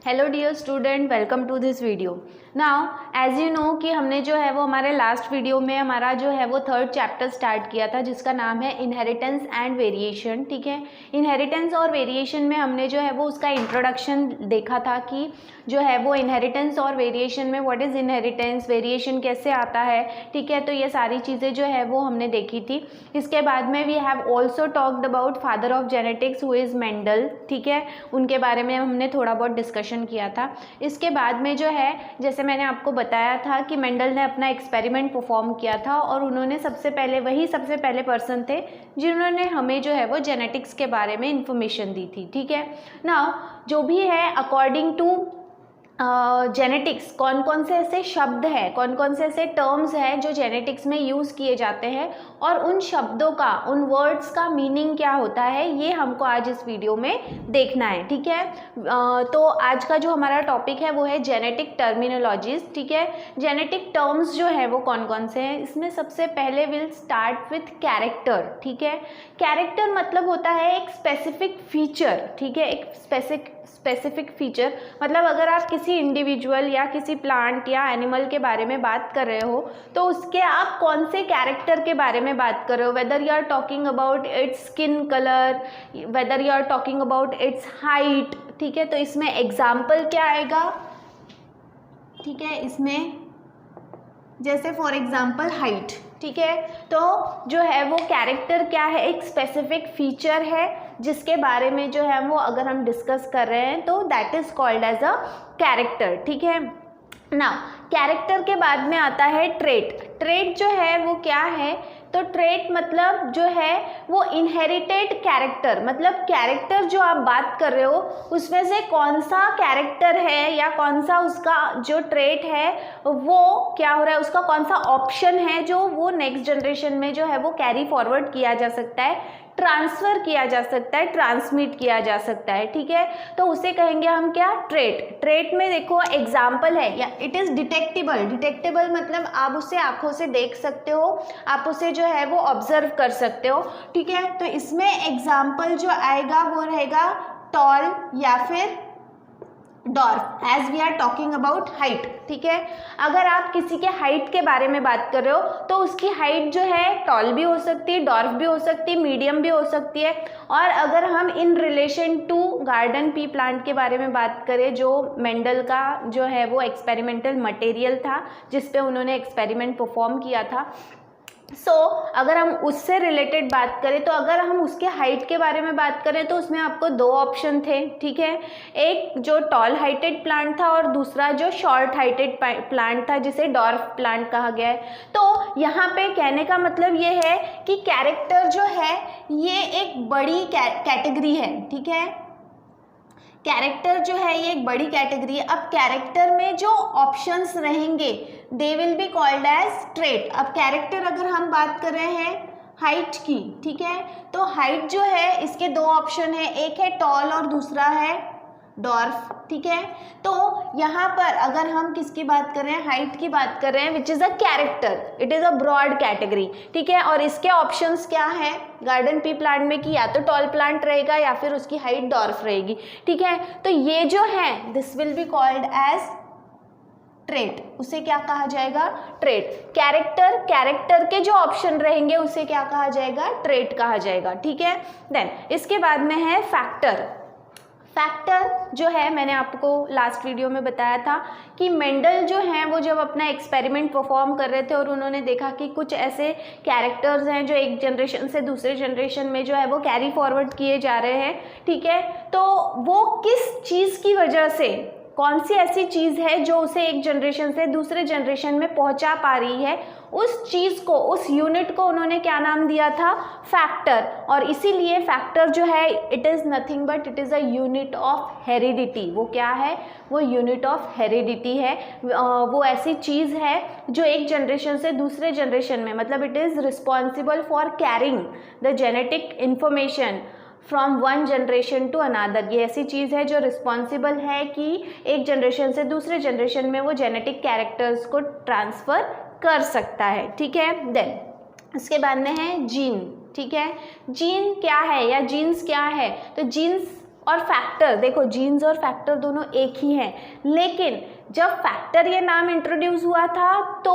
Hello dear student, welcome to this video. Now as you know कि हमने जो है वो हमारे लास्ट वीडियो में हमारा जो है वो थर्ड चैप्टर स्टार्ट किया था जिसका नाम है इनहेरिटेंस एंड वेरिएशन। ठीक है, इनहेरिटेंस और वेरिएशन में हमने जो है वो उसका इंट्रोडक्शन देखा था कि जो है वो इनहेरिटेंस और वेरिएशन में व्हाट इज़ इनहेरिटेंस, वेरिएशन कैसे आता है। ठीक है, तो ये सारी चीज़ें जो है वो हमने देखी थी। इसके बाद में we have also talked about father of genetics who is Mendel. ठीक है, उनके बारे में हमने थोड़ा बहुत डिस्कशन किया था। इसके बाद में जो है जैसे मैंने आपको बताया था कि मेंडल ने अपना एक्सपेरिमेंट परफॉर्म किया था और उन्होंने सबसे पहले पर्सन थे जिन्होंने हमें जो है वो जेनेटिक्स के बारे में इंफॉर्मेशन दी थी। ठीक है, नाउ जो भी है अकॉर्डिंग टू जेनेटिक्स कौन कौन से ऐसे शब्द हैं, कौन कौन से ऐसे टर्म्स हैं जो जेनेटिक्स में यूज़ किए जाते हैं और उन शब्दों का, उन वर्ड्स का मीनिंग क्या होता है, ये हमको आज इस वीडियो में देखना है। ठीक है, तो आज का जो हमारा टॉपिक है वो है जेनेटिक टर्मिनोलॉजीज। ठीक है, जेनेटिक टर्म्स जो है वो कौन कौन से हैं, इसमें सबसे पहले विल स्टार्ट विथ कैरेक्टर। ठीक है, कैरेक्टर मतलब होता है एक स्पेसिफिक फीचर। ठीक है, एक स्पेसिफिक फीचर मतलब अगर आप किसी इंडिविजुअल या किसी प्लांट या एनिमल के बारे में बात कर रहे हो तो उसके आप कौन से कैरेक्टर के बारे में बात कर रहे हो, whether you are talking about its skin colour, whether you are talking about its height. ठीक है, तो इसमें एग्जाम्पल क्या आएगा। ठीक है, इसमें जैसे फॉर एग्जाम्पल हाइट। ठीक है, तो जो है वो कैरेक्टर क्या है, एक स्पेसिफिक फीचर है जिसके बारे में जो है वो अगर हम डिस्कस कर रहे हैं तो that is called as a character. ठीक है, ना कैरेक्टर के बाद में आता है ट्रेट। ट्रेट जो है वो क्या है, तो ट्रेट मतलब जो है वो इनहेरिटेड कैरेक्टर, मतलब कैरेक्टर जो आप बात कर रहे हो उसमें से कौन सा कैरेक्टर है या कौन सा उसका जो ट्रेट है वो क्या हो रहा है, उसका कौन सा ऑप्शन है जो वो नेक्स्ट जनरेशन में जो है वो कैरी फॉरवर्ड किया जा सकता है, ट्रांसफ़र किया जा सकता है, ट्रांसमिट किया जा सकता है। ठीक है, तो उसे कहेंगे हम क्या, ट्रेट। ट्रेट में देखो एग्जाम्पल है या इट इज़ डिटेक्टेबल। डिटेक्टेबल मतलब आप उसे आँखों से देख सकते हो, आप उसे जो है वो ऑब्जर्व कर सकते हो। ठीक है, तो इसमें एग्जाम्पल जो आएगा वो रहेगा टॉल या फिर dwarf, as we are talking about height. ठीक है, अगर आप किसी के हाइट के बारे में बात कर रहे हो तो उसकी हाइट जो है टॉल भी हो सकती है, डॉर्फ भी हो सकती है, मीडियम भी हो सकती है। और अगर हम in relation to garden pea plant के बारे में बात करें जो मेंडल का जो है वो एक्सपेरिमेंटल मटेरियल था जिस पे उन्होंने एक्सपेरिमेंट परफॉर्म किया था, अगर हम उससे रिलेटेड बात करें तो अगर हम उसके हाइट के बारे में बात करें तो उसमें आपको दो ऑप्शन थे। ठीक है, एक जो टॉल हाइटेड प्लांट था और दूसरा जो शॉर्ट हाइटेड प्लांट था जिसे डॉर्फ प्लांट कहा गया है। तो यहाँ पे कहने का मतलब ये है कि कैरेक्टर जो है ये एक बड़ी कैटेगरी है। ठीक है, कैरेक्टर जो है ये एक बड़ी कैटेगरी है। अब कैरेक्टर में जो ऑप्शंस रहेंगे they will be called as trait. अब कैरेक्टर अगर हम बात कर रहे हैं हाइट की, ठीक है, तो हाइट जो है इसके दो ऑप्शन है, एक है टॉल और दूसरा है डॉर्फ। ठीक है, तो यहाँ पर अगर हम किसकी बात कर रहे हैं, हाइट की बात कर रहे हैं which is a character, it is a broad category. ठीक है, और इसके ऑप्शंस क्या है गार्डन पी प्लांट में कि या तो टॉल प्लांट रहेगा या फिर उसकी हाइट डॉर्फ रहेगी। ठीक है, तो ये जो है this will be called as trait, उसे क्या कहा जाएगा, ट्रेट। कैरेक्टर के जो ऑप्शन रहेंगे उसे क्या कहा जाएगा, ट्रेट कहा जाएगा। ठीक है, देन इसके बाद में है फैक्टर। फैक्टर जो है मैंने आपको लास्ट वीडियो में बताया था कि मेंडल जो हैं वो जब अपना एक्सपेरिमेंट परफॉर्म कर रहे थे और उन्होंने देखा कि कुछ ऐसे कैरेक्टर्स हैं जो एक जनरेशन से दूसरे जनरेशन में जो है वो कैरी फॉरवर्ड किए जा रहे हैं। ठीक है, तो वो किस चीज़ की वजह से, कौन सी ऐसी चीज़ है जो उसे एक जनरेशन से दूसरे जनरेशन में पहुंचा पा रही है, उस चीज़ को, उस यूनिट को उन्होंने क्या नाम दिया था, फैक्टर। और इसीलिए फैक्टर जो है it is nothing but it is a unit of heredity. वो क्या है, वो यूनिट ऑफ हेरिडिटी है। वो ऐसी चीज़ है जो एक जनरेशन से दूसरे जनरेशन में, मतलब it is responsible for carrying the genetic information from one generation to another. ये ऐसी चीज़ है जो रिस्पॉन्सिबल है कि एक जनरेशन से दूसरे जनरेशन में वो जेनेटिक कैरेक्टर्स को ट्रांसफ़र कर सकता है। ठीक है, देन इसके बाद में है जीन। ठीक है, जीन क्या है या जीन्स क्या है, तो जीन्स और फैक्टर, देखो जीन्स और फैक्टर दोनों एक ही हैं, लेकिन जब फैक्टर ये नाम इंट्रोड्यूस हुआ था तो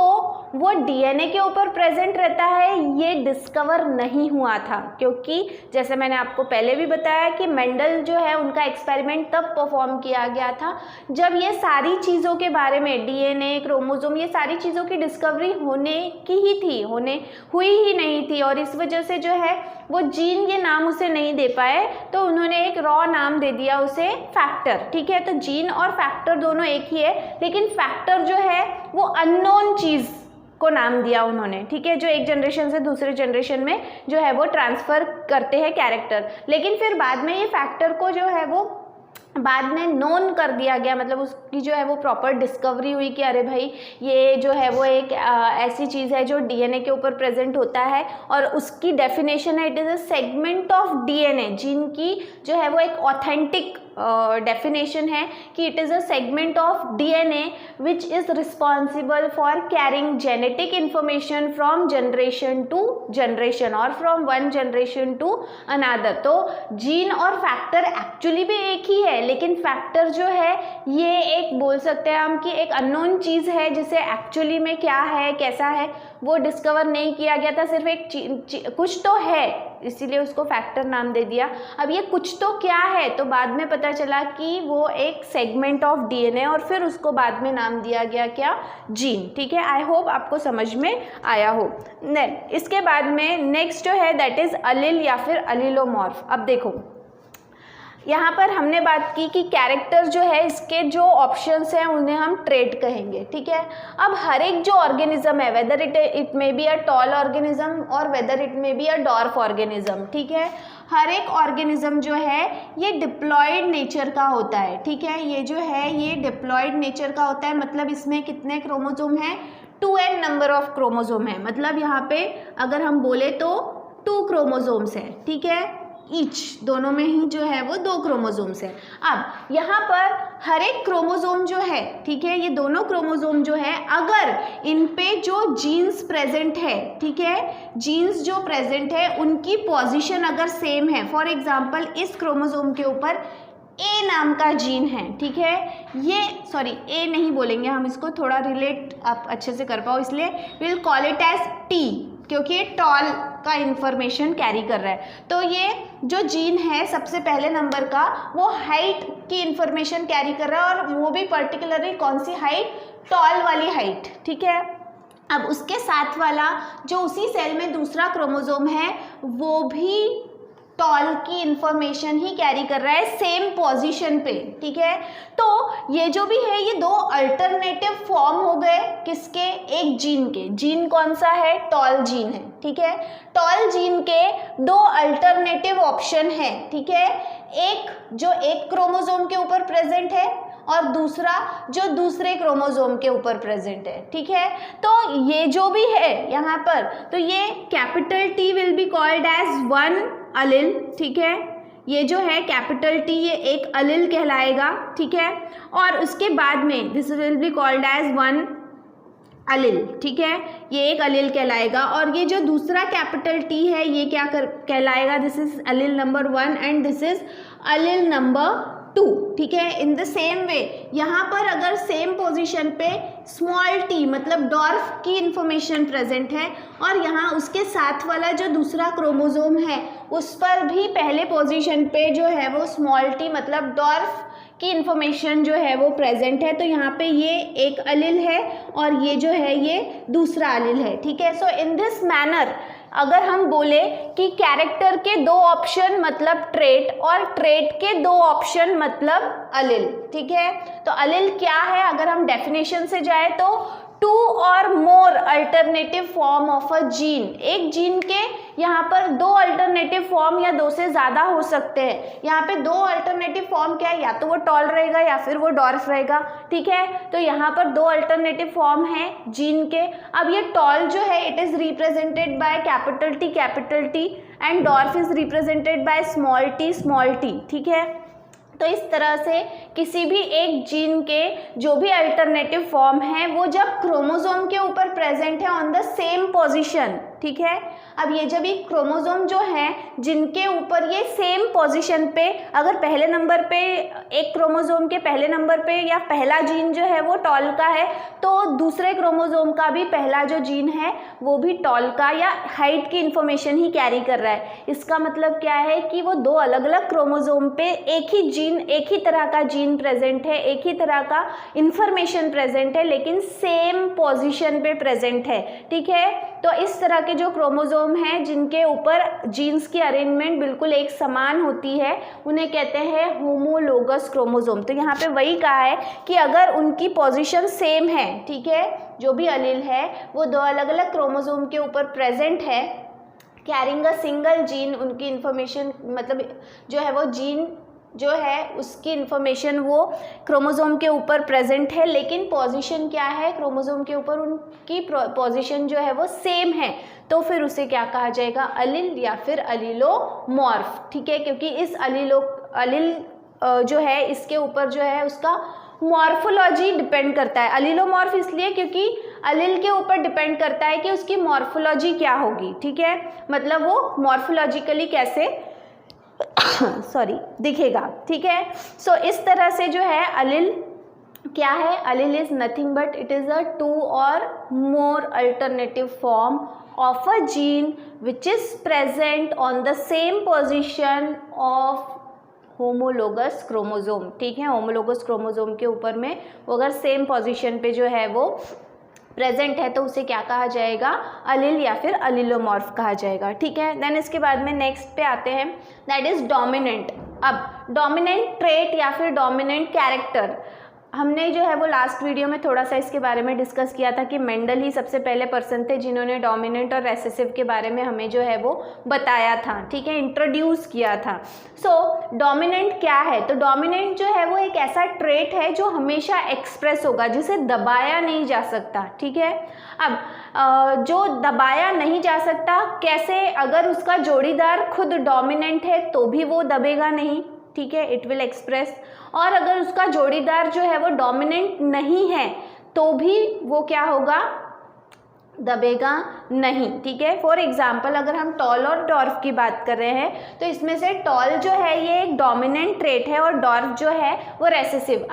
वो डीएनए के ऊपर प्रेजेंट रहता है ये डिस्कवर नहीं हुआ था, क्योंकि जैसे मैंने आपको पहले भी बताया कि मेंडल जो है उनका एक्सपेरिमेंट तब परफॉर्म किया गया था जब ये सारी चीज़ों के बारे में, डीएनए, क्रोमोसोम, ये सारी चीज़ों की डिस्कवरी होने की ही थी, हुई ही नहीं थी, और इस वजह से जो है वो जीन ये नाम उसे नहीं दे पाए, तो उन्होंने एक रॉ नाम दे दिया उसे फैक्टर। ठीक है, तो जीन और फैक्टर दोनों एक ही है, लेकिन फैक्टर जो है वो अननोन चीज़ को नाम दिया उन्होंने। ठीक है, जो एक जनरेशन से दूसरे जनरेशन में जो है वो ट्रांसफ़र करते हैं कैरेक्टर, लेकिन फिर बाद में ये फैक्टर को जो है वो बाद में नोन कर दिया गया, मतलब उसकी जो है वो प्रॉपर डिस्कवरी हुई कि अरे भाई ये जो है वो एक ऐसी चीज़ है जो डीएनए के ऊपर प्रेजेंट होता है, और उसकी डेफिनेशन है it is a segment of DNA, gene की जो है वो एक ऑथेंटिक डेफिनेशन है कि it is a segment of DNA which is responsible for carrying genetic information from generation to generation और from one generation to another. तो gene और फैक्टर एक्चुअली भी एक ही है, लेकिन फैक्टर जो है ये एक बोल सकते हैं हम कि एक अननोन चीज़ है जिसे एक्चुअली में क्या है कैसा है वो डिस्कवर नहीं किया गया था, सिर्फ एक कुछ तो है इसीलिए उसको फैक्टर नाम दे दिया। अब ये कुछ तो क्या है तो बाद में पता चला कि वो एक सेगमेंट ऑफ डीएनए, और फिर उसको बाद में नाम दिया गया क्या, जीन। ठीक है, आई होप आपको समझ में आया हो। इसके बाद में नेक्स्ट जो है दैट इज़ अलील या फिर अलीलोमॉर्फ। अब देखो यहाँ पर हमने बात की कि कैरेक्टर जो है इसके जो ऑप्शंस हैं उन्हें हम ट्रेट कहेंगे। ठीक है, अब हर एक जो ऑर्गेनिज्म है, whether it may be a tall organism और whether it may be a dwarf organism, ठीक है, हर एक ऑर्गेनिज्म जो है ये डिप्लॉयड नेचर का होता है। ठीक है, ये जो है ये डिप्लॉयड नेचर का होता है, मतलब इसमें कितने क्रोमोसोम हैं, 2n नंबर ऑफ क्रोमोसोम है, मतलब यहाँ पे अगर हम बोले तो 2 क्रोमोसोम्स हैं। ठीक है, ईच दोनों में ही जो है वो 2 क्रोमोसोम्स हैं। अब यहाँ पर हर एक क्रोमोसोम जो है, ठीक है, ये दोनों क्रोमोसोम जो है अगर इन पे जो जीन्स प्रेजेंट है, ठीक है, जीन्स जो प्रेजेंट है उनकी पोजीशन अगर सेम है, फॉर एग्जांपल इस क्रोमोसोम के ऊपर ए नाम का जीन है, ठीक है, ये सॉरी ए नहीं बोलेंगे हम, इसको थोड़ा रिलेट आप अच्छे से कर पाओ इसलिए will call it as T, क्योंकि ये टॉल का इंफॉर्मेशन कैरी कर रहा है। तो ये जो जीन है सबसे पहले नंबर का वो हाइट की इंफॉर्मेशन कैरी कर रहा है, और वो भी पर्टिकुलरली कौन सी हाइट, टॉल वाली हाइट। ठीक है, अब उसके साथ वाला जो उसी सेल में दूसरा क्रोमोसोम है वो भी टॉल की इंफॉर्मेशन ही कैरी कर रहा है सेम पोजीशन पे। ठीक है, तो ये जो भी है ये 2 अल्टरनेटिव फॉर्म हो गए किसके, एक जीन के। जीन कौन सा है, टॉल जीन है। ठीक है, टॉल जीन के 2 अल्टरनेटिव ऑप्शन है। ठीक है, एक जो एक क्रोमोसोम के ऊपर प्रेजेंट है और दूसरा जो दूसरे क्रोमोसोम के ऊपर प्रेजेंट है। ठीक है, तो ये जो भी है यहाँ पर, तो ये capital T will be called as 1 allele. ठीक है, ये जो है कैपिटल टी ये एक अलिल कहलाएगा। ठीक है, और उसके बाद में this will be called as 1 allele. ठीक है, ये एक अलिल कहलाएगा, और ये जो दूसरा कैपिटल टी है ये क्या कहलाएगा, this is अलिल number 1 and this is अलिल number 2। ठीक है, इन द सेम वे यहाँ पर अगर सेम पोजीशन पे स्मॉल टी मतलब डॉर्फ की इंफॉर्मेशन प्रेजेंट है, और यहाँ उसके साथ वाला जो दूसरा क्रोमोसोम है उस पर भी पहले पोजीशन पे जो है वो स्मॉल टी मतलब डॉर्फ की इंफॉर्मेशन जो है वो प्रेजेंट है, तो यहाँ पे ये एक अलिल है और ये जो है ये दूसरा अलिल है। ठीक है, सो इन दिस मैनर अगर हम बोले कि कैरेक्टर के 2 ऑप्शन मतलब ट्रेट, और ट्रेट के 2 ऑप्शन मतलब अलिल। ठीक है, तो अलिल क्या है, अगर हम डेफिनेशन से जाए तो 2 और more alternative form of a gene. एक जीन के यहाँ पर 2 अल्टरनेटिव फॉर्म या 2 से ज़्यादा हो सकते हैं। यहाँ पे 2 अल्टरनेटिव फॉर्म क्या है, या तो वो टॉल रहेगा या फिर वो डॉर्फ रहेगा। ठीक है, तो यहाँ पर 2 अल्टरनेटिव फॉर्म है जीन के। अब ये टॉल जो है it is represented by capital T and dwarf is represented by small T. ठीक है, तो इस तरह से किसी भी एक जीन के जो भी अल्टरनेटिव फॉर्म है वो जब क्रोमोसोम के ऊपर प्रेजेंट है ऑन द सेम पोजीशन, ठीक है। अब ये जब एक क्रोमोसोम जो है जिनके ऊपर ये सेम पोजीशन पे, अगर पहले नंबर पे एक क्रोमोसोम के पहले नंबर पे या पहला जीन जो है वो टॉल का है, तो दूसरे क्रोमोसोम का भी पहला जो जीन है वो भी टॉल का या हाइट की इंफॉर्मेशन ही कैरी कर रहा है। इसका मतलब क्या है कि वो दो अलग अलग क्रोमोसोम पे एक ही जीन, एक ही तरह का जीन प्रेजेंट है, एक ही तरह का इंफॉर्मेशन प्रेजेंट है, लेकिन सेम पोजीशन पे प्रेजेंट है, ठीक है। तो इस तरह के जो क्रोमोसोम हैं जिनके ऊपर जीन्स की अरेंजमेंट बिल्कुल एक समान होती है, उन्हें कहते हैं होमोलोगस क्रोमोसोम। तो यहाँ पे वही कहा है कि अगर उनकी पोजीशन सेम है, ठीक है, जो भी अलील है वो दो अलग अलग क्रोमोसोम के ऊपर प्रेजेंट है, कैरिंग अ सिंगल जीन, उनकी इंफॉर्मेशन मतलब जो है वो जीन जो है उसकी इंफॉर्मेशन वो क्रोमोसोम के ऊपर प्रेजेंट है, लेकिन पोजीशन क्या है क्रोमोसोम के ऊपर, उनकी पोजीशन जो है वो सेम है, तो फिर उसे क्या कहा जाएगा, अलील या फिर अलीलोमॉर्फ, ठीक है। क्योंकि इस अलील जो है इसके ऊपर जो है उसका मॉर्फोलॉजी डिपेंड करता है। अलीलोमॉर्फ इसलिए क्योंकि अलील के ऊपर डिपेंड करता है कि उसकी मॉर्फोलॉजी क्या होगी, ठीक है, मतलब वो मॉर्फोलॉजिकली कैसे सॉरी दिखेगा, ठीक है। सो इस तरह से जो है अलील क्या है, allele is nothing but it is a two और more alternative form of a gene which is present on the same position of homologous chromosome, ठीक है। होमोलोगस क्रोमोसोम के ऊपर में वो अगर सेम पोजीशन पे जो है वो प्रेजेंट है तो उसे क्या कहा जाएगा, अलील या फिर अलीलोमॉर्फ कहा जाएगा, ठीक है। देन इसके बाद में नेक्स्ट पे आते हैं, दैट इज डोमिनेंट। अब डोमिनेंट ट्रेट या फिर डोमिनेंट कैरेक्टर, हमने जो है वो लास्ट वीडियो में थोड़ा सा इसके बारे में डिस्कस किया था कि मेंडल ही सबसे पहले पर्सन थे जिन्होंने डोमिनेंट और रेसेसिव के बारे में हमें जो है वो बताया था, ठीक है, इंट्रोड्यूस किया था। सो डोमिनेंट क्या है, तो डोमिनेंट जो है वो एक ऐसा ट्रेट है जो हमेशा एक्सप्रेस होगा, जिसे दबाया नहीं जा सकता, ठीक है। अब जो दबाया नहीं जा सकता कैसे, अगर उसका जोड़ीदार खुद डोमिनेंट है तो भी वो दबेगा नहीं, ठीक है, इट विल एक्सप्रेस, और अगर उसका जोड़ीदार जो है वो डोमिनेंट नहीं है तो भी वो क्या होगा, दबेगा नहीं, ठीक है। फॉर एग्जाम्पल अगर हम टॉल और डॉर्फ की बात कर रहे हैं तो इसमें से टॉल जो है ये एक डोमिनेंट ट्रेट है और डॉर्फ जो है वो रेसेसिव।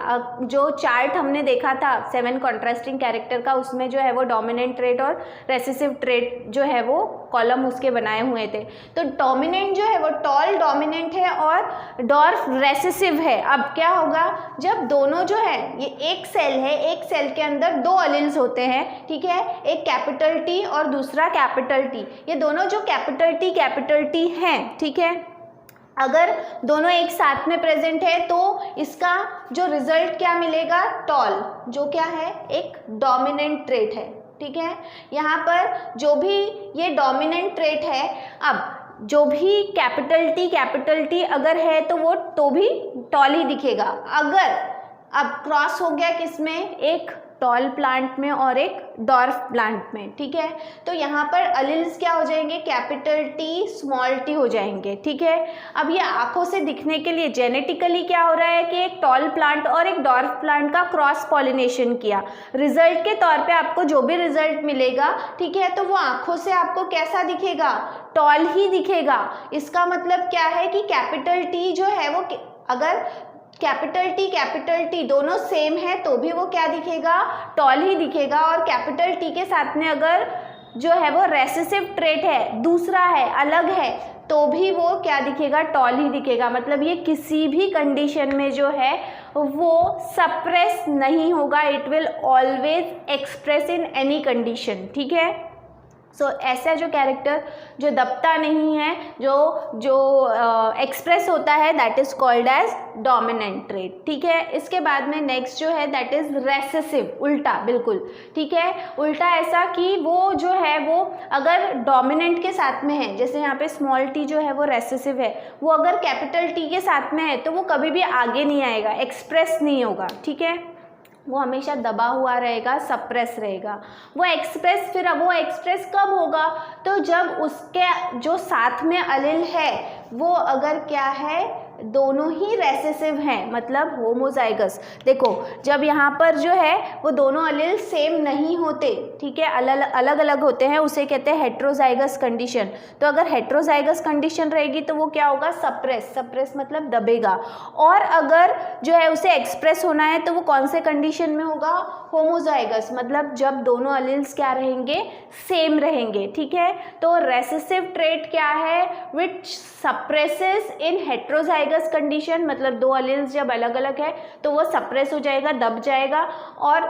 जो चार्ट हमने देखा था 7 कॉन्ट्रास्टिंग कैरेक्टर का, उसमें जो है वो डोमिनेंट ट्रेट और रेसेसिव ट्रेट जो है वो कॉलम उसके बनाए हुए थे। तो डोमिनेंट जो है वो टॉल डोमिनेंट है और डॉर्फ रेसेसिव है। अब क्या होगा, जब दोनों जो है ये एक सेल है, एक सेल के अंदर दो अलील्स होते हैं, ठीक है, एक कैपिटल टी और दूसरा कैपिटल टी, ये दोनों जो कैपिटल टी हैं, ठीक है, अगर दोनों एक साथ में प्रेजेंट है तो इसका जो रिजल्ट क्या मिलेगा, टॉल, जो क्या है एक डोमिनेंट ट्रेट है, ठीक है। यहाँ पर जो भी ये डोमिनेंट ट्रेट है, अब जो भी कैपिटल टी अगर है तो वो तो भी टॉल ही दिखेगा। अगर अब क्रॉस हो गया किसमें, एक टॉल प्लांट में और एक डॉर्फ प्लांट में, ठीक है, तो यहाँ पर अलील्स क्या हो जाएंगे, कैपिटल टी स्मॉल टी हो जाएंगे, ठीक है। अब ये आंखों से दिखने के लिए जेनेटिकली क्या हो रहा है कि एक टॉल प्लांट और एक डॉर्फ प्लांट का क्रॉस पॉलिनेशन किया, रिजल्ट के तौर पे आपको जो भी रिजल्ट मिलेगा, ठीक है, तो वो आंखों से आपको कैसा दिखेगा, टॉल ही दिखेगा। इसका मतलब क्या है कि कैपिटल टी जो है वो अगर कैपिटल टी दोनों सेम है तो भी वो क्या दिखेगा, टॉल ही दिखेगा, और कैपिटल टी के साथ में अगर जो है वो रेसेसिव ट्रेट है, दूसरा है, अलग है, तो भी वो क्या दिखेगा, टॉल ही दिखेगा। मतलब ये किसी भी कंडीशन में जो है वो सप्रेस नहीं होगा, it will always express in any condition, ठीक है। सो ऐसा जो कैरेक्टर जो दबता नहीं है, जो एक्सप्रेस होता है, that is called as dominant trait, ठीक है। इसके बाद में नेक्स्ट जो है दैट इज रेसेसिव, उल्टा बिल्कुल, ठीक है, उल्टा ऐसा कि वो जो है वो अगर डोमिनेंट के साथ में है, जैसे यहाँ पे स्मॉल टी जो है वो रेसेसिव है, वो अगर कैपिटल टी के साथ में है तो वो कभी भी आगे नहीं आएगा, एक्सप्रेस नहीं होगा, ठीक है, वो हमेशा दबा हुआ रहेगा, सप्रेस रहेगा। वो एक्सप्रेस फिर अब वो एक्सप्रेस कब होगा, तो जब उसके जो साथ में अलील है वो अगर क्या है, दोनों ही रेसेसिव हैं, मतलब होमोजाइगस। देखो जब यहाँ पर जो है वो दोनों अलील सेम नहीं होते, ठीक है, अलग अलग होते हैं, उसे कहते हैं हेट्रोजाइगस कंडीशन। तो अगर हेट्रोजाइगस कंडीशन रहेगी तो वो क्या होगा, सप्रेस मतलब दबेगा। और अगर जो है उसे एक्सप्रेस होना है तो वो कौन से कंडीशन में होगा, होमोजाइगस, मतलब जब दोनों अलील्स क्या रहेंगे, सेम रहेंगे, ठीक है। तो रेसेसिव ट्रेट क्या है, विच सप्रेसेस इन हेट्रोजाइगस कंडीशन, मतलब दो अलील्स जब अलग अलग है तो वो सप्रेस हो जाएगा, दब जाएगा। और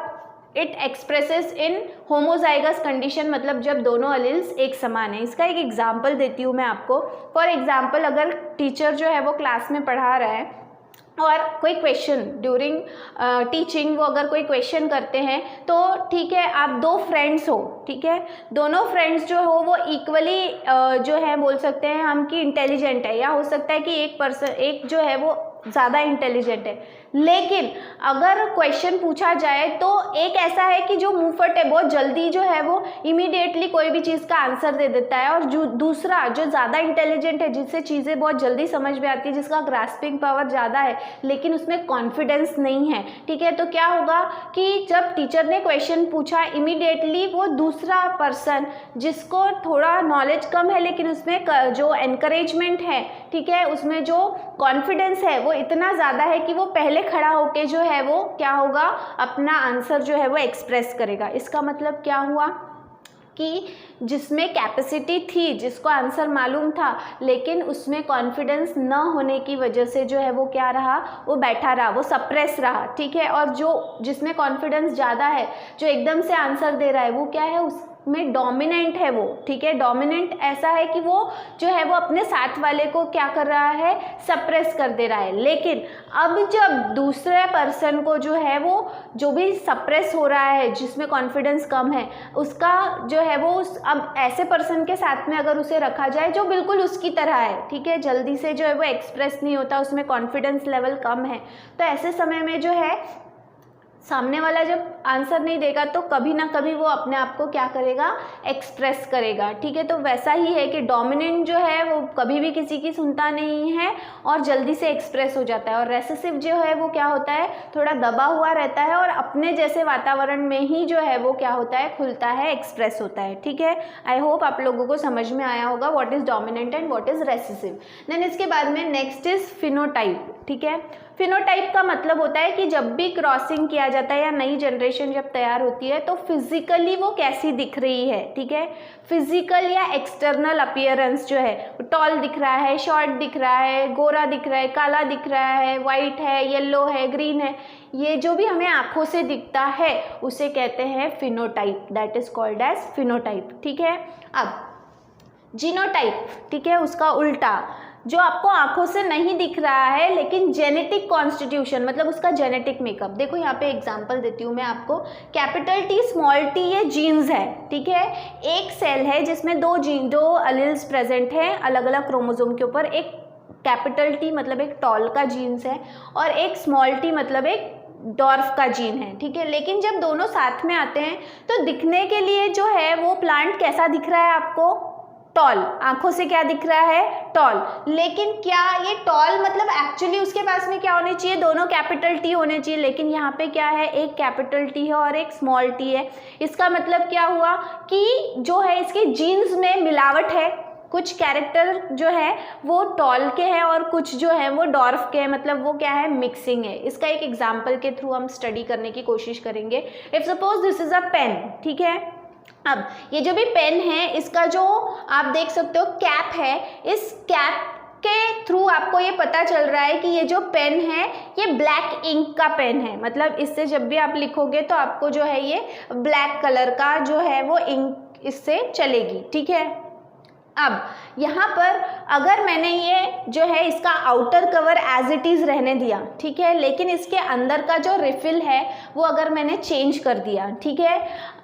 it expresses in homozygous condition, मतलब जब दोनों अलील्स एक समान है। इसका एक एग्जांपल देती हूँ मैं आपको। फॉर एग्जांपल अगर टीचर जो है वो क्लास में पढ़ा रहा है और कोई क्वेश्चन ड्यूरिंग टीचिंग वो अगर कोई क्वेश्चन करते हैं तो ठीक है, आप दो फ्रेंड्स हो, ठीक है, दोनों फ्रेंड्स जो हो वो इक्वली जो है बोल सकते हैं हम कि इंटेलिजेंट है, या हो सकता है कि एक जो है वो ज़्यादा इंटेलिजेंट है। लेकिन अगर क्वेश्चन पूछा जाए तो एक ऐसा है कि जो मुंहफट है बहुत जल्दी जो है वो इमीडिएटली कोई भी चीज़ का आंसर दे देता है, और जो दूसरा जो ज़्यादा इंटेलिजेंट है, जिससे चीज़ें बहुत जल्दी समझ में आती है, जिसका ग्रास्पिंग पावर ज़्यादा है लेकिन उसमें कॉन्फिडेंस नहीं है, ठीक है। तो क्या होगा कि जब टीचर ने क्वेश्चन पूछा इमीडिएटली वो दूसरा पर्सन जिसको थोड़ा नॉलेज कम है लेकिन उसमें जो एनकरेजमेंट है, ठीक है, उसमें जो कॉन्फिडेंस है वो इतना ज़्यादा है कि वो पहले खड़ा होके जो है वो क्या होगा, अपना आंसर जो है वो एक्सप्रेस करेगा। इसका मतलब क्या हुआ कि जिसमें कैपेसिटी थी, जिसको आंसर मालूम था, लेकिन उसमें कॉन्फिडेंस न होने की वजह से जो है वो क्या रहा, वो बैठा रहा, वो सप्रेस रहा, ठीक है। और जो जिसमें कॉन्फिडेंस ज़्यादा है, जो एकदम से आंसर दे रहा है, वो क्या है, उसमें डोमिनेंट है वो, ठीक है। डोमिनेंट ऐसा है कि वो जो है वो अपने साथ वाले को क्या कर रहा है, सप्रेस कर दे रहा है। लेकिन अब जब दूसरे पर्सन को जो है वो जो भी सप्रेस हो रहा है, जिसमें कॉन्फिडेंस कम है, उसका जो है वो अब ऐसे पर्सन के साथ में अगर उसे रखा जाए जो बिल्कुल उसकी तरह है, ठीक है, जल्दी से जो है वो एक्सप्रेस नहीं होता, उसमें कॉन्फिडेंस लेवल कम है, तो ऐसे समय में जो है सामने वाला जब आंसर नहीं देगा तो कभी ना कभी वो अपने आप को क्या करेगा, एक्सप्रेस करेगा, ठीक है। तो वैसा ही है कि डोमिनेंट जो है वो कभी भी किसी की सुनता नहीं है और जल्दी से एक्सप्रेस हो जाता है, और रेसेसिव जो है वो क्या होता है, थोड़ा दबा हुआ रहता है और अपने जैसे वातावरण में ही जो है वो क्या होता है, खुलता है, एक्सप्रेस होता है, ठीक है। आई होप आप लोगों को समझ में आया होगा what is dominant and what is recessive. Then इसके बाद में नेक्स्ट इज फिनोटाइप, ठीक है। फिनोटाइप का मतलब होता है कि जब भी क्रॉसिंग किया जाता है या नई जनरेशन जब तैयार होती है तो फिजिकली वो कैसी दिख रही है, ठीक है। फिजिकल या एक्सटर्नल अपीयरेंस जो है, टॉल दिख रहा है, शॉर्ट दिख रहा है, गोरा दिख रहा है, काला दिख रहा है, वाइट है, येलो है, ग्रीन है, ये जो भी हमें आंखों से दिखता है उसे कहते हैं phenotype, that is called as phenotype, ठीक है। अब जीनोटाइप, ठीक है, उसका उल्टा, जो आपको आंखों से नहीं दिख रहा है लेकिन जेनेटिक कॉन्स्टिट्यूशन, मतलब उसका जेनेटिक मेकअप। देखो यहाँ पे एग्जांपल देती हूँ मैं आपको, कैपिटल टी स्मॉल टी ये जीन्स है, ठीक है। एक सेल है जिसमें दो अलील्स प्रेजेंट हैं अलग अलग क्रोमोसोम के ऊपर, एक कैपिटल टी मतलब एक टॉल का जीन्स है और एक स्मॉल टी मतलब एक डॉर्फ का जीन है, ठीक है। लेकिन जब दोनों साथ में आते हैं तो दिखने के लिए जो है वो प्लांट कैसा दिख रहा है आपको, टॉल, आंखों से क्या दिख रहा है, टॉल। लेकिन क्या ये टॉल मतलब एक्चुअली उसके पास में क्या होने चाहिए, दोनों कैपिटल टी होने चाहिए, लेकिन यहाँ पे क्या है, एक कैपिटल टी है और एक स्मॉल टी है। इसका मतलब क्या हुआ कि जो है इसके जीन्स में मिलावट है, कुछ कैरेक्टर जो है वो टॉल के हैं और कुछ जो है वो डॉर्फ के हैं, मतलब वो क्या है, मिक्सिंग है। इसका एक एग्जाम्पल के थ्रू हम स्टडी करने की कोशिश करेंगे। If suppose this is a pen, ठीक है। अब ये जो भी पेन है इसका जो आप देख सकते हो कैप है, इस कैप के थ्रू आपको ये पता चल रहा है कि ये जो पेन है ये ब्लैक इंक का पेन है, मतलब इससे जब भी आप लिखोगे तो आपको जो है ये ब्लैक कलर का जो है वो इंक इससे चलेगी, ठीक है। अब यहाँ पर अगर मैंने ये जो है इसका outer cover as it is रहने दिया, ठीक है, लेकिन इसके अंदर का जो रिफिल है वो अगर मैंने चेंज कर दिया, ठीक है,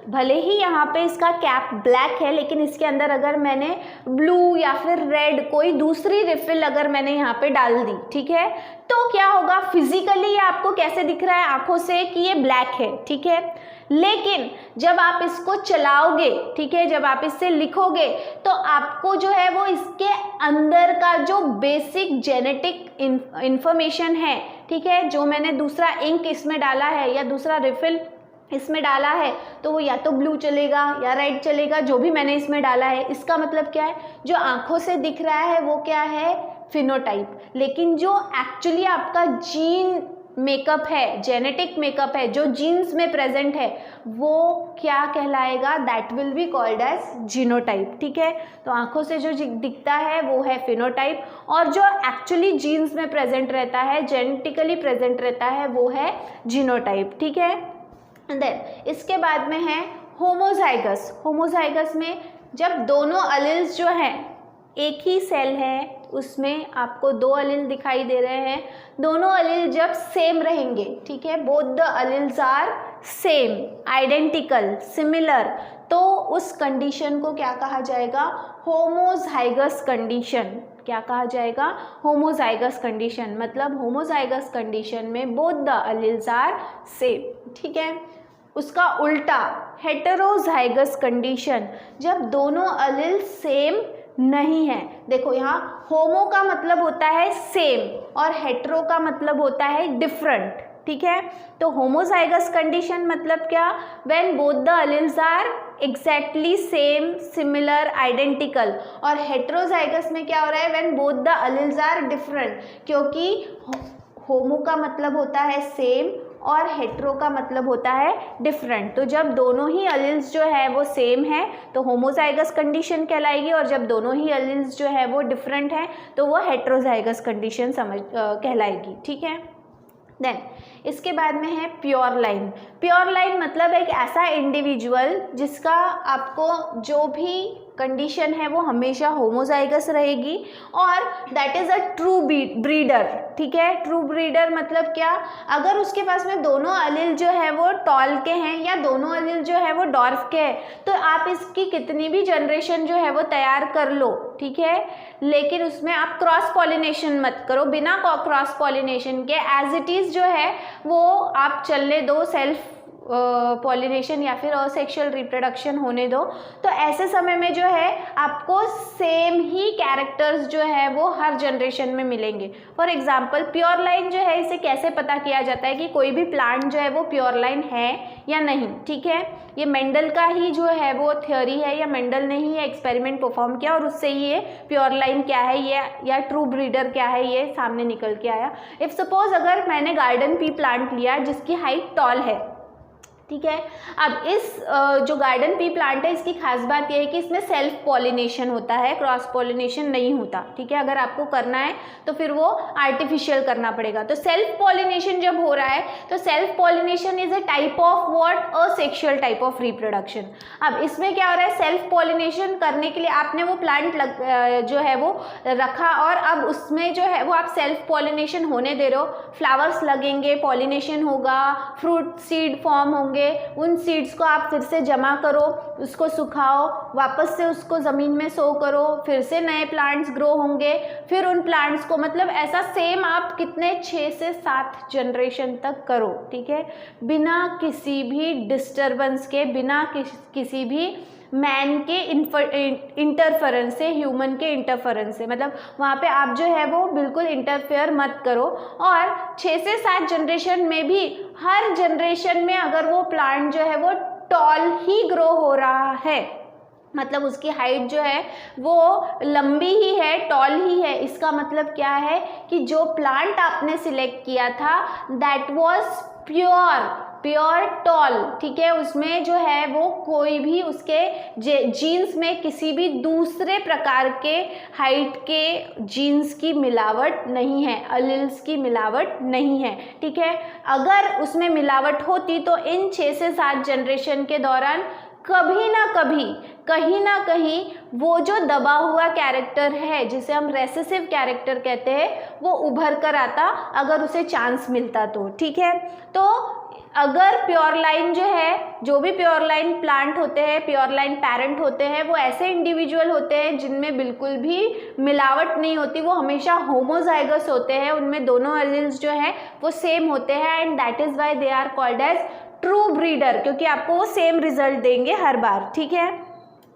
भले ही यहाँ पे इसका कैप ब्लैक है लेकिन इसके अंदर अगर मैंने ब्लू या फिर रेड कोई दूसरी रिफिल अगर मैंने यहाँ पे डाल दी, ठीक है, तो क्या होगा, फिजिकली आपको कैसे दिख रहा है आंखों से कि ये ब्लैक है, ठीक है। लेकिन जब आप इसको चलाओगे, ठीक है, जब आप इससे लिखोगे तो आपको जो है वो इसके अंदर का जो बेसिक जेनेटिक इंफॉर्मेशन है, ठीक है, जो मैंने दूसरा इंक इसमें डाला है या दूसरा रिफिल इसमें डाला है, तो वो या तो ब्लू चलेगा या रेड चलेगा, जो भी मैंने इसमें डाला है। इसका मतलब क्या है, जो आंखों से दिख रहा है वो क्या है, फिनोटाइप, लेकिन जो एक्चुअली आपका जीन मेकअप है, जेनेटिक मेकअप है, जो जीन्स में प्रेजेंट है, वो क्या कहलाएगा, that will be called as genotype, ठीक है। तो आंखों से जो दिखता है वो है फिनोटाइप, और जो एक्चुअली जीन्स में प्रेजेंट रहता है, जेनेटिकली प्रेजेंट रहता है, वो है जीनोटाइप, ठीक है। देन इसके बाद में है होमोजाइगस। होमोजाइगस में जब दोनों अलील्स जो हैं, एक ही सेल है उसमें आपको दो अलील दिखाई दे रहे हैं, दोनों अलील जब सेम रहेंगे, ठीक है, both the alleles are same, identical, similar, तो उस कंडीशन को क्या कहा जाएगा, होमोजाइगस कंडीशन। क्या कहा जाएगा, होमोजाइगस कंडीशन। मतलब होमोजाइगस कंडीशन में both the alleles are same, ठीक है। उसका उल्टा हेटेरोजाइगस कंडीशन, जब दोनों अलील सेम नहीं है। देखो यहाँ होमो का मतलब होता है सेम और हेटेरो का मतलब होता है डिफरेंट, ठीक है। तो होमोजाइगस कंडीशन मतलब क्या, when both the alleles are exactly same, similar, identical. और हेटेरोजाइगस में क्या हो रहा है, when both the alleles are different, क्योंकि होमो का मतलब होता है सेम और हेटेरो का मतलब होता है डिफरेंट। तो जब दोनों ही अलील्स जो है वो सेम है तो होमोजाइगस कंडीशन कहलाएगी, और जब दोनों ही अलील्स जो है वो डिफरेंट है तो वो हेटेरोजाइगस कंडीशन कहलाएगी, ठीक है। देन इसके बाद में है प्योर लाइन। प्योर लाइन मतलब एक ऐसा इंडिविजुअल जिसका आपको जो भी कंडीशन है वो हमेशा होमोजाइगस रहेगी, और that is a true breeder, ठीक है। ट्रू ब्रीडर मतलब क्या, अगर उसके पास में दोनों अलील जो है वो टॉल के हैं या दोनों अलील जो है वो डॉर्फ के हैं, तो आप इसकी कितनी भी जनरेशन जो है वो तैयार कर लो, ठीक है, लेकिन उसमें आप क्रॉस पॉलिनेशन मत करो। बिना क्रॉस पॉलिनेशन के एज इट इज़ जो है वो आप चलने दो, सेल्फ पॉलिनेशन या फिर असेक्सुअल रिप्रोडक्शन होने दो। तो ऐसे समय में जो है आपको सेम ही कैरेक्टर्स जो है वो हर जनरेशन में मिलेंगे। फॉर एग्जांपल प्योर लाइन जो है, इसे कैसे पता किया जाता है कि कोई भी प्लांट जो है वो प्योर लाइन है या नहीं, ठीक है। ये मेंडल का ही जो है वो थ्योरी है, या मेंडल ने ही एक्सपेरिमेंट परफॉर्म किया और उससे ही ये प्योर लाइन क्या है ये या ट्रू ब्रीडर क्या है ये सामने निकल के आया। इफ सपोज अगर मैंने गार्डन पी प्लांट लिया जिसकी हाइट टॉल है, ठीक है। अब इस जो गार्डन पी प्लांट है इसकी खास बात यह है कि इसमें सेल्फ पॉलिनेशन होता है, क्रॉस पॉलिनेशन नहीं होता, ठीक है। अगर आपको करना है तो फिर वो आर्टिफिशियल करना पड़ेगा। तो सेल्फ पॉलिनेशन जब हो रहा है तो self pollination is a type of what, asexual type of reproduction. अब इसमें क्या हो रहा है, सेल्फ पॉलिनेशन करने के लिए आपने वो प्लांट जो है वो रखा, और अब उसमें जो है वो आप सेल्फ पॉलिनेशन होने दे रहे हो, फ्लावर्स लगेंगे, पॉलिनेशन होगा, फ्रूट सीड फॉर्म होंगे, उन सीड्स को आप फिर से जमा करो, उसको सुखाओ, वापस से उसको ज़मीन में सो करो, फिर से नए प्लांट्स ग्रो होंगे, फिर उन प्लांट्स को मतलब ऐसा सेम आप कितने 6 से 7 जनरेशन तक करो, ठीक है, बिना किसी भी डिस्टर्बेंस के, बिना किसी भी मैन के इंटरफेरेंस से, ह्यूमन के इंटरफेरेंस से। मतलब वहाँ पे आप जो है वो बिल्कुल इंटरफेयर मत करो। और 6 से 7 जनरेशन में भी हर जनरेशन में अगर वो प्लांट जो है वो टॉल ही ग्रो हो रहा है, मतलब उसकी हाइट जो है वो लंबी ही है, टॉल ही है, इसका मतलब क्या है कि जो प्लांट आपने सिलेक्ट किया था दैट वाज प्योर टॉल, ठीक है। उसमें जो है वो कोई भी उसके जीन्स में किसी भी दूसरे प्रकार के हाइट के जीन्स की मिलावट नहीं है, अलील्स की मिलावट नहीं है, ठीक है। अगर उसमें मिलावट होती तो इन 6 से 7 जनरेशन के दौरान कभी ना कभी, कहीं ना कहीं वो जो दबा हुआ कैरेक्टर है जिसे हम रेसेसिव कैरेक्टर कहते हैं वो उभर कर आता, अगर उसे चांस मिलता तो, ठीक है। तो अगर प्योर लाइन जो है, जो भी प्योर लाइन प्लांट होते हैं, प्योर लाइन पेरेंट होते हैं, वो ऐसे इंडिविजुअल होते हैं जिनमें बिल्कुल भी मिलावट नहीं होती, वो हमेशा होमोजाइगस होते हैं, उनमें दोनों एलील्स जो है वो सेम होते हैं, and that is why they are called as true breeder, क्योंकि आपको वो सेम रिजल्ट देंगे हर बार, ठीक है।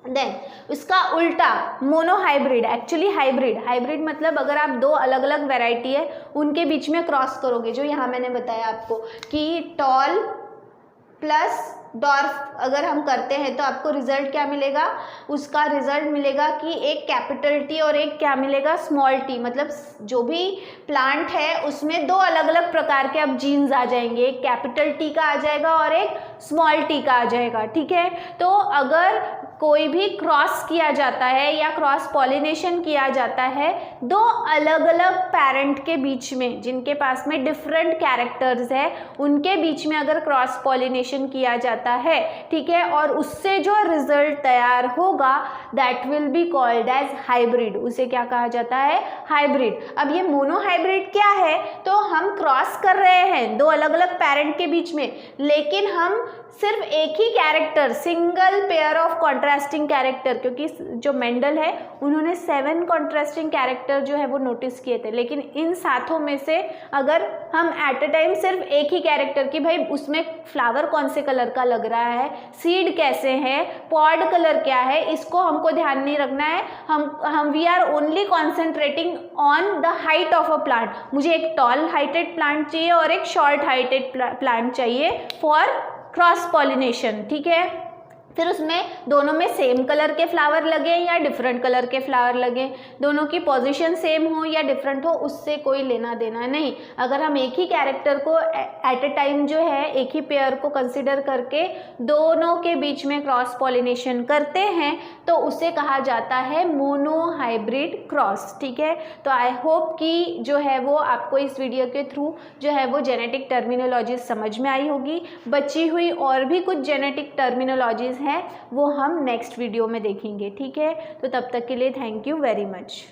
देन उसका उल्टा मोनोहाइब्रिड, एक्चुअली हाइब्रिड मतलब अगर आप दो अलग अलग वैरायटी है उनके बीच में क्रॉस करोगे, जो यहाँ मैंने बताया आपको कि टॉल प्लस डॉर्फ अगर हम करते हैं तो आपको रिजल्ट क्या मिलेगा, उसका रिजल्ट मिलेगा कि एक कैपिटल टी और एक क्या मिलेगा, स्मॉल टी। मतलब जो भी प्लांट है उसमें दो अलग अलग प्रकार के अब जीन्स आ जाएंगे, एक कैपिटल टी का आ जाएगा और एक स्मॉल टी का आ जाएगा, ठीक है। तो अगर कोई भी क्रॉस किया जाता है या क्रॉस पॉलिनेशन किया जाता है दो अलग अलग पेरेंट के बीच में, जिनके पास में डिफरेंट कैरेक्टर्स है, उनके बीच में अगर क्रॉस पॉलिनेशन किया जाता है, ठीक है, और उससे जो रिजल्ट तैयार होगा that will be called as hybrid. उसे क्या कहा जाता है, हाइब्रिड। अब ये मोनोहाइब्रिड क्या है, तो हम क्रॉस कर रहे हैं दो अलग अलग पेरेंट के बीच में, लेकिन हम सिर्फ एक ही character, single pair of contrasting character, क्योंकि जो मेंडल है उन्होंने 7 कॉन्ट्रास्टिंग कैरेक्टर जो है वो नोटिस किए थे, लेकिन इन सातों में से अगर हम एट अ टाइम सिर्फ एक ही कैरेक्टर की, भाई उसमें फ्लावर कौन से कलर का लग रहा है, सीड कैसे है, पॉड कलर क्या है, इसको हमको ध्यान नहीं रखना है। हम we are only concentrating on the height of a plant. मुझे एक टॉल हाइटेड प्लांट चाहिए और एक शॉर्ट हाइटेड प्लांट चाहिए फॉर क्रॉस पॉलिनेशन, ठीक है। फिर उसमें दोनों में सेम कलर के फ्लावर लगे या डिफरेंट कलर के फ्लावर लगे, दोनों की पोजीशन सेम हो या डिफरेंट हो, उससे कोई लेना देना नहीं। अगर हम एक ही कैरेक्टर को एट अ टाइम जो है, एक ही पेयर को कंसिडर करके दोनों के बीच में क्रॉस पॉलिनेशन करते हैं तो उसे कहा जाता है मोनोहाइब्रिड क्रॉस, ठीक है। तो आई होप कि जो है वो आपको इस वीडियो के थ्रू जो है वो जेनेटिक टर्मिनोलॉजीज समझ में आई होगी। बची हुई और भी कुछ जेनेटिक टर्मिनोलॉजीज हैं वो हम नेक्स्ट वीडियो में देखेंगे, ठीक है। तो तब तक के लिए थैंक यू वेरी मच।